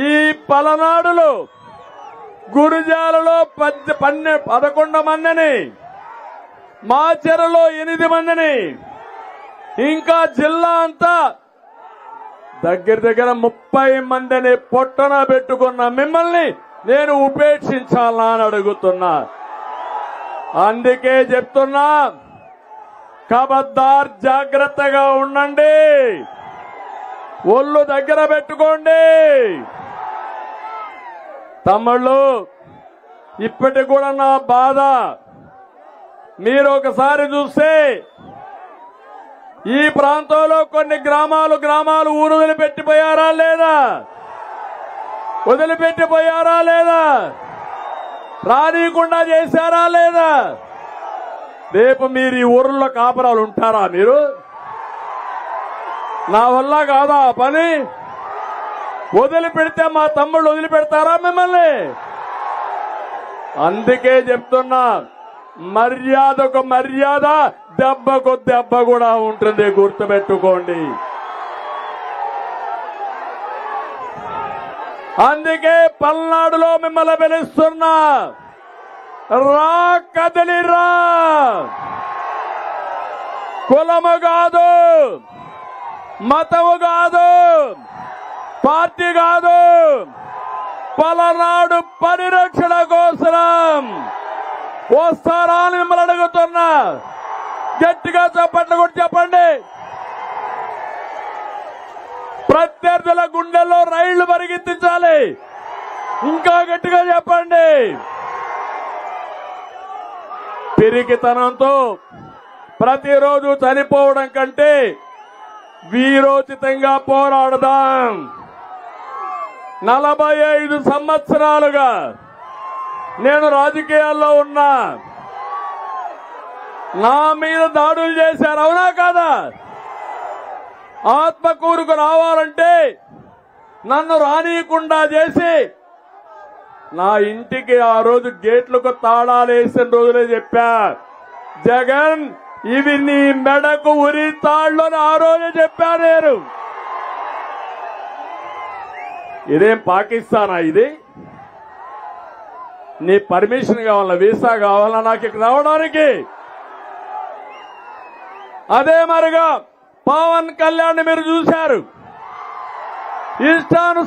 ఈ పలనాడులో గురుజాలలో 11 మందిని, మాచెరలో 8 మందిని, ఇంకా జిల్లా అంతా దగ్గర 30 మందిని పొట్టన పెట్టుకున్న మిమ్మల్ని నేను ఉపేక్షించాలా అని అడుగుతున్నా. అందుకే చెప్తున్నా, ఖబర్దార్ జాగ్రత్తగా ఉండండి, ఒళ్ళు దగ్గర పెట్టుకోండి. తమ్ముళ్ళు, ఇప్పటి కూడా నా బాధ మీరు ఒకసారి చూస్తే ఈ ప్రాంతంలో కొన్ని గ్రామాలు ఊరు వదిలిపెట్టిపోయారా లేదా? వదిలిపెట్టిపోయారా లేదా? రానీయకుండా చేశారా లేదా? రేపు మీరు ఈ ఊర్లో కాపురాలు ఉంటారా? మీరు నా వల్ల కాదా ఆ పని? వదిలిపెడితే మా తమ్ముళ్ళు వదిలిపెడతారా మిమ్మల్ని? అందుకే చెప్తున్నా, మర్యాదకు మర్యాద, దెబ్బకు దెబ్బ కూడా ఉంటుంది, గుర్తుపెట్టుకోండి. అందుకే పల్నాడులో మిమ్మల్ని పిలుస్తున్నా, రా, కదిలిరా. కులము కాదు, మతము కాదు, పార్టీ కాదు, పలనాడు పరిరక్షణ కోసం వస్తారా అని మిమ్మల్ని అడుగుతున్నా. గట్టిగా చప్పట్లు కూడా చెప్పండి. ప్రత్యర్థుల గుండెల్లో రైళ్లు పరిగెత్తించాలి. ఇంకా గట్టిగా చెప్పండి. పిరికితనంతో ప్రతిరోజు చనిపోవడం కంటే వీరోచితంగా పోరాడదాం. 45 సంవత్సరాలుగా నేను రాజకీయాల్లో ఉన్నా. నా మీద దాడులు చేశారు, అవునా కాదా? ఆత్మకూరుకు రావాలంటే నన్ను రానీయకుండా చేసి నా ఇంటికి ఆ రోజు గేట్లకు తాళాలు వేసిన రోజులే చెప్పా, జగన్ ఇవి నీ మెడకు ఉరి తాళ్ళు అని ఆ రోజే చెప్పా నేను. ఇదేం పాకిస్తానా? ఇది నీ పర్మిషన్ కావాలా, వీసా కావాలా నాకు ఇక్కడ రావడానికి? అదే మరిగా పవన్ కళ్యాణ్ మీరు చూశారు, ఇష్టాను